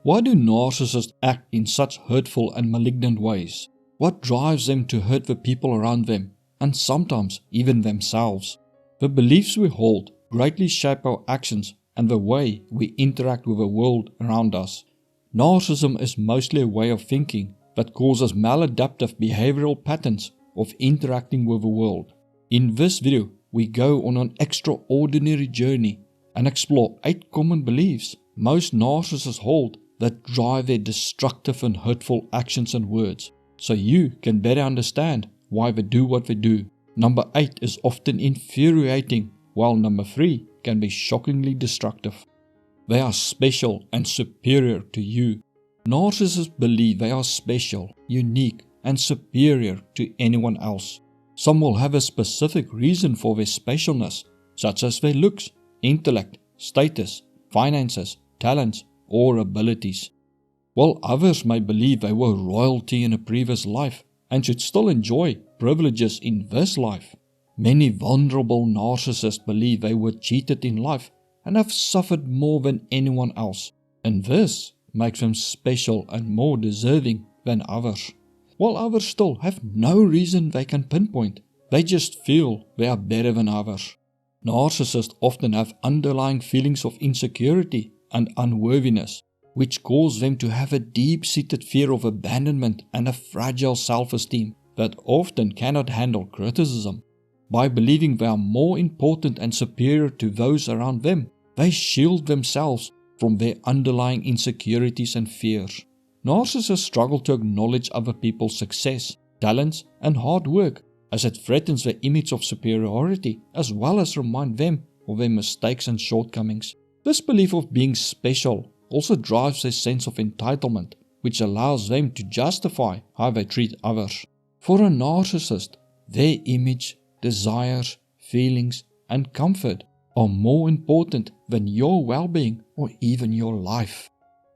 Why do narcissists act in such hurtful and malignant ways? What drives them to hurt the people around them, and sometimes even themselves? The beliefs we hold greatly shape our actions and the way we interact with the world around us. Narcissism is mostly a way of thinking that causes maladaptive behavioral patterns of interacting with the world. In this video, we go on an extraordinary journey and explore 8 common beliefs most narcissists hold that drive their destructive and hurtful actions and words, so you can better understand why they do what they do. Number 8 is often infuriating, while number 3 can be shockingly destructive. They are special and superior to you. Narcissists believe they are special, unique, and superior to anyone else. Some will have a specific reason for their specialness, such as their looks, intellect, status, finances, talents, or abilities, while others may believe they were royalty in a previous life and should still enjoy privileges in this life. Many vulnerable narcissists believe they were cheated in life and have suffered more than anyone else, and this makes them special and more deserving than others, while others still have no reason they can pinpoint. They just feel they are better than others. Narcissists often have underlying feelings of insecurity and unworthiness, which cause them to have a deep-seated fear of abandonment and a fragile self-esteem that often cannot handle criticism. By believing they are more important and superior to those around them, they shield themselves from their underlying insecurities and fears. Narcissists struggle to acknowledge other people's success, talents, and hard work, as it threatens their image of superiority, as well as remind them of their mistakes and shortcomings. This belief of being special also drives a sense of entitlement, which allows them to justify how they treat others. For a narcissist, their image, desires, feelings, and comfort are more important than your well-being or even your life.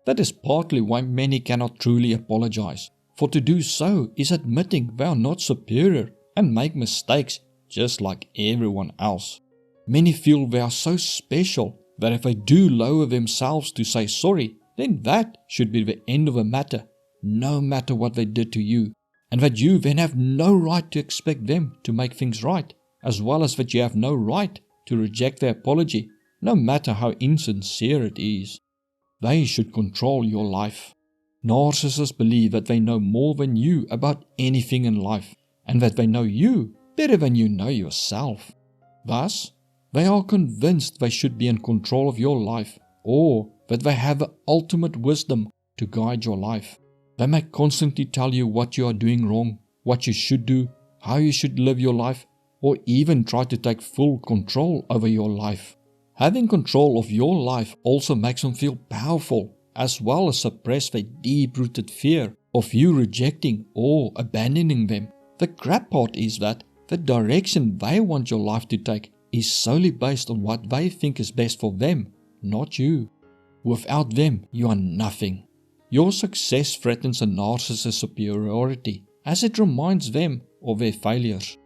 That is partly why many cannot truly apologize, for to do so is admitting they are not superior and make mistakes just like everyone else. Many feel they are so special that if they do lower themselves to say sorry, then that should be the end of the matter, no matter what they did to you, and that you then have no right to expect them to make things right, as well as that you have no right to reject their apology, no matter how insincere it is. They should control your life. Narcissists believe that they know more than you about anything in life, and that they know you better than you know yourself. Thus, they are convinced they should be in control of your life, or that they have the ultimate wisdom to guide your life. They may constantly tell you what you are doing wrong, what you should do, how you should live your life, or even try to take full control over your life. Having control of your life also makes them feel powerful, as well as suppress their deep-rooted fear of you rejecting or abandoning them. The crap part is that the direction they want your life to take is solely based on what they think is best for them, not you. Without them, you are nothing. Your success threatens a narcissist's superiority, as it reminds them of their failures.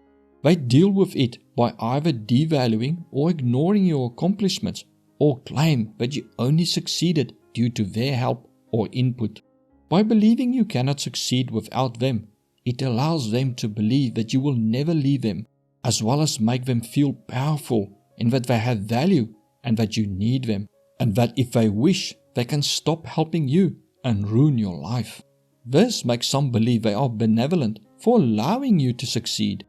They deal with it by either devaluing or ignoring your accomplishments, or claim that you only succeeded due to their help or input. By believing you cannot succeed without them, it allows them to believe that you will never leave them, as well as make them feel powerful in that they have value and that you need them, and that if they wish, they can stop helping you and ruin your life. This makes some believe they are benevolent for allowing you to succeed.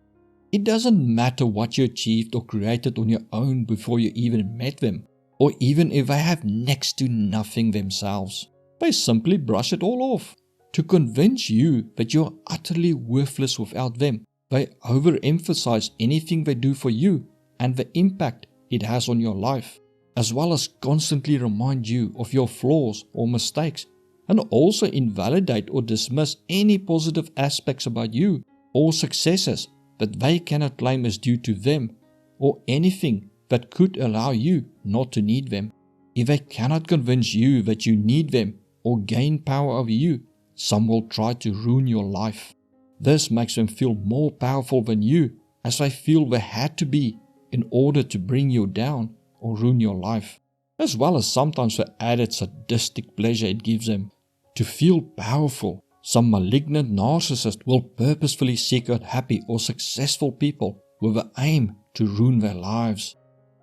It doesn't matter what you achieved or created on your own before you even met them, or even if they have next to nothing themselves. They simply brush it all off. To convince you that you are utterly worthless without them, they overemphasize anything they do for you and the impact it has on your life, as well as constantly remind you of your flaws or mistakes, and also invalidate or dismiss any positive aspects about you or successes that they cannot claim as due to them, or anything that could allow you not to need them. If they cannot convince you that you need them or gain power over you, some will try to ruin your life. This makes them feel more powerful than you, as they feel they had to be in order to bring you down or ruin your life. as well as sometimes for added sadistic pleasure it gives them. To feel powerful, some malignant narcissist will purposefully seek out happy or successful people with the aim to ruin their lives.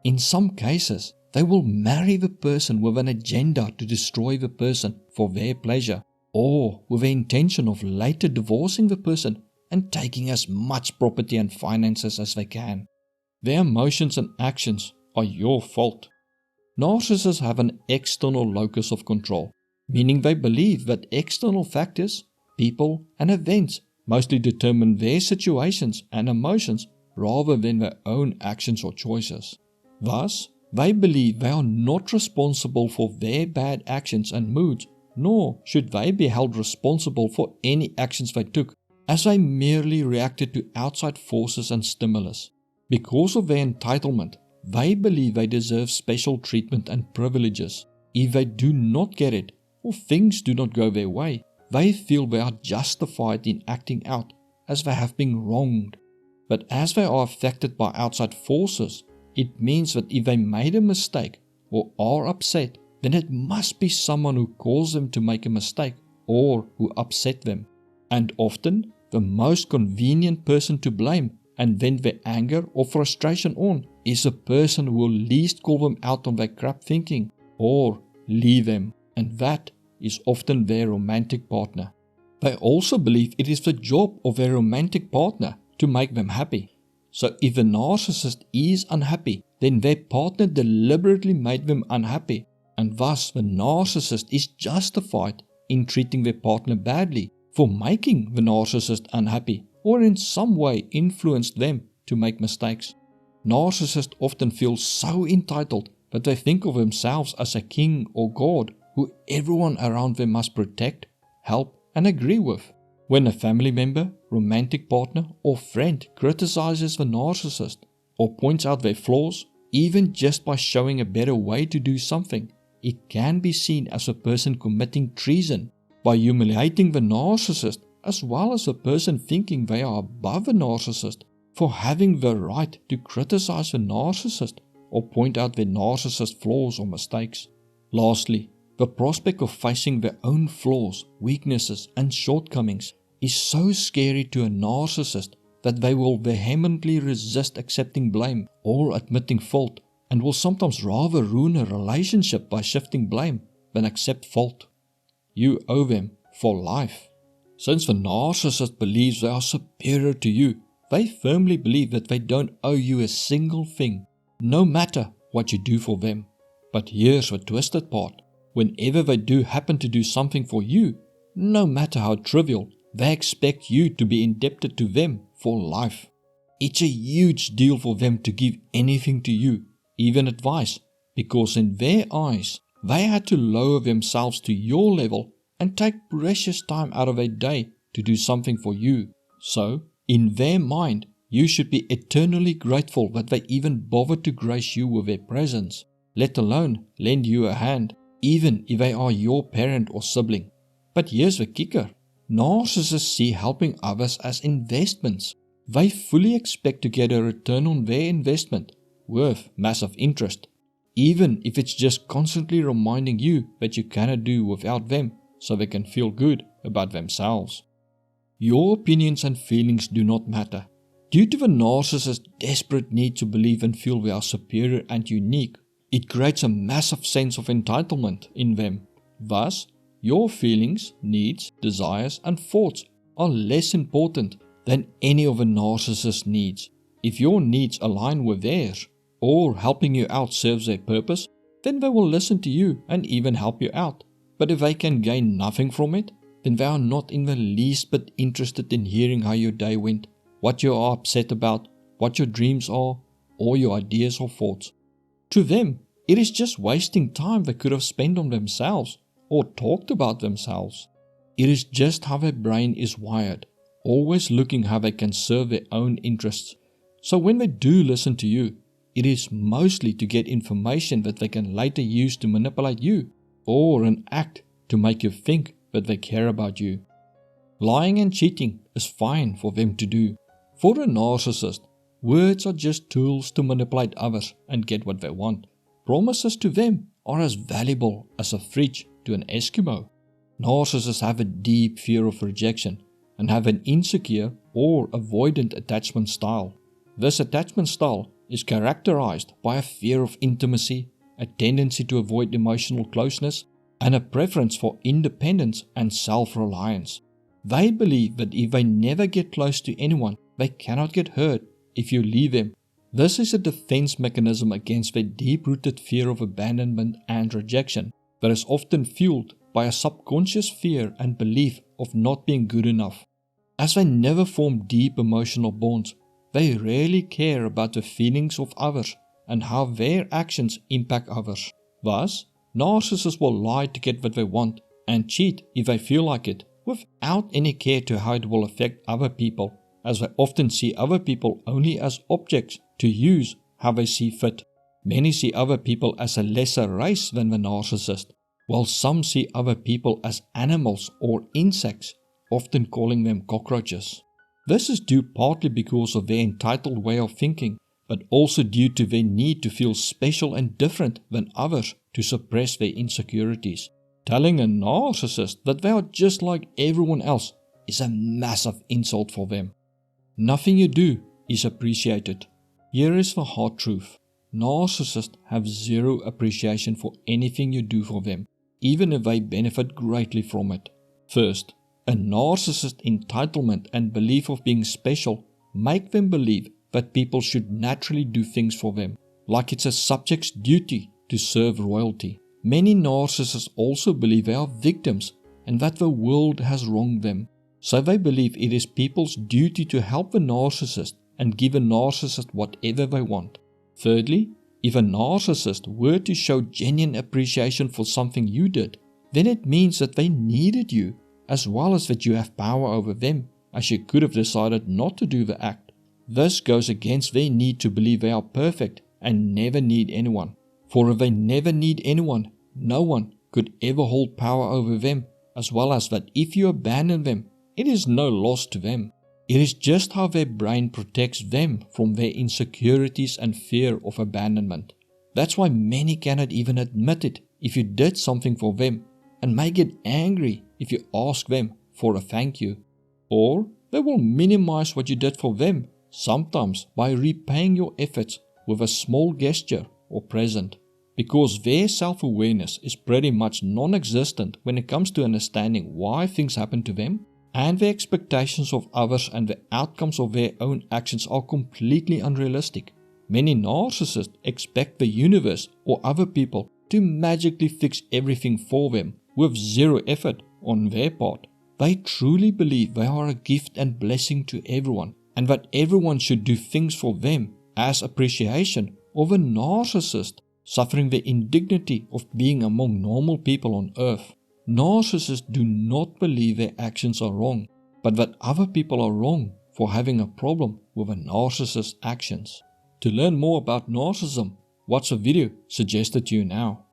In some cases, they will marry the person with an agenda to destroy the person for their pleasure, or with the intention of later divorcing the person and taking as much property and finances as they can. Their emotions and actions are your fault. Narcissists have an external locus of control, meaning they believe that external factors, people, and events mostly determine their situations and emotions rather than their own actions or choices. Thus, they believe they are not responsible for their bad actions and moods, nor should they be held responsible for any actions they took, as they merely reacted to outside forces and stimulus. Because of their entitlement, they believe they deserve special treatment and privileges. If they do not get it, or things do not go their way, they feel they are justified in acting out as they have been wronged. But as they are affected by outside forces, it means that if they made a mistake or are upset, then it must be someone who caused them to make a mistake or who upset them. And often, the most convenient person to blame and vent their anger or frustration on is a person who will least call them out on their crap thinking or leave them, and that is often their romantic partner. They also believe it is the job of their romantic partner to make them happy. So if a narcissist is unhappy, then their partner deliberately made them unhappy, and thus the narcissist is justified in treating their partner badly for making the narcissist unhappy, or in some way influenced them to make mistakes. Narcissists often feel so entitled that they think of themselves as a king or god who everyone around them must protect, help, and agree with. When a family member, romantic partner, or friend criticizes the narcissist or points out their flaws, even just by showing a better way to do something, it can be seen as a person committing treason by humiliating the narcissist, as well as a person thinking they are above the narcissist for having the right to criticize the narcissist or point out their narcissist flaws or mistakes. Lastly, the prospect of facing their own flaws, weaknesses, and shortcomings is so scary to a narcissist that they will vehemently resist accepting blame or admitting fault, and will sometimes rather ruin a relationship by shifting blame than accept fault. You owe them for life. Since the narcissist believes they are superior to you, they firmly believe that they don't owe you a single thing, no matter what you do for them. But here's the twisted part. Whenever they do happen to do something for you, no matter how trivial, they expect you to be indebted to them for life. It's a huge deal for them to give anything to you, even advice, because in their eyes, they had to lower themselves to your level and take precious time out of their day to do something for you. So, in their mind, you should be eternally grateful that they even bothered to grace you with their presence, let alone lend you a hand, even if they are your parent or sibling. But here's the kicker. Narcissists see helping others as investments. They fully expect to get a return on their investment with massive interest, even if it's just constantly reminding you that you cannot do without them so they can feel good about themselves. Your opinions and feelings do not matter. Due to the narcissist's desperate need to believe and feel they are superior and unique, it creates a massive sense of entitlement in them. Thus, your feelings, needs, desires, and thoughts are less important than any of a narcissist's needs. If your needs align with theirs, or helping you out serves their purpose, then they will listen to you and even help you out. But if they can gain nothing from it, then they are not in the least bit interested in hearing how your day went, what you are upset about, what your dreams are, or your ideas or thoughts. To them, it is just wasting time they could have spent on themselves or talked about themselves. It is just how their brain is wired, always looking how they can serve their own interests. So when they do listen to you, it is mostly to get information that they can later use to manipulate you, or an act to make you think that they care about you. Lying and cheating is fine for them to do. For a narcissist, words are just tools to manipulate others and get what they want. Promises to them are as valuable as a fridge to an Eskimo. Narcissists have a deep fear of rejection and have an insecure or avoidant attachment style. This attachment style is characterized by a fear of intimacy, a tendency to avoid emotional closeness, and a preference for independence and self-reliance. They believe that if they never get close to anyone, they cannot get hurt if you leave them. This is a defense mechanism against their deep-rooted fear of abandonment and rejection that is often fueled by a subconscious fear and belief of not being good enough. As they never form deep emotional bonds, they rarely care about the feelings of others and how their actions impact others. Thus, narcissists will lie to get what they want and cheat if they feel like it, without any care to how it will affect other people, as they often see other people only as objects to use how they see fit. Many see other people as a lesser race than the narcissist, while some see other people as animals or insects, often calling them cockroaches. This is due partly because of their entitled way of thinking, but also due to their need to feel special and different than others to suppress their insecurities. Telling a narcissist that they are just like everyone else is a massive insult for them. Nothing you do is appreciated. Here is the hard truth. Narcissists have zero appreciation for anything you do for them, even if they benefit greatly from it. First, a narcissist entitlement and belief of being special make them believe that people should naturally do things for them, like it's a subject's duty to serve royalty. Many narcissists also believe they are victims and that the world has wronged them, so they believe it is people's duty to help the narcissist and give a narcissist whatever they want. Thirdly, if a narcissist were to show genuine appreciation for something you did, then it means that they needed you, as well as that you have power over them, as you could have decided not to do the act. This goes against their need to believe they are perfect and never need anyone. For if they never need anyone, no one could ever hold power over them, as well as that if you abandon them, it is no loss to them. It is just how their brain protects them from their insecurities and fear of abandonment. That's why many cannot even admit it if you did something for them, and may get angry if you ask them for a thank you. Or they will minimize what you did for them, sometimes by repaying your efforts with a small gesture or present, because their self-awareness is pretty much non-existent when it comes to understanding why things happen to them, and their expectations of others and the outcomes of their own actions are completely unrealistic. Many narcissists expect the universe or other people to magically fix everything for them with zero effort on their part. They truly believe they are a gift and blessing to everyone, and that everyone should do things for them as appreciation of a narcissist suffering the indignity of being among normal people on earth. Narcissists do not believe their actions are wrong, but that other people are wrong for having a problem with a narcissist's actions. To learn more about narcissism, watch the video suggested to you now.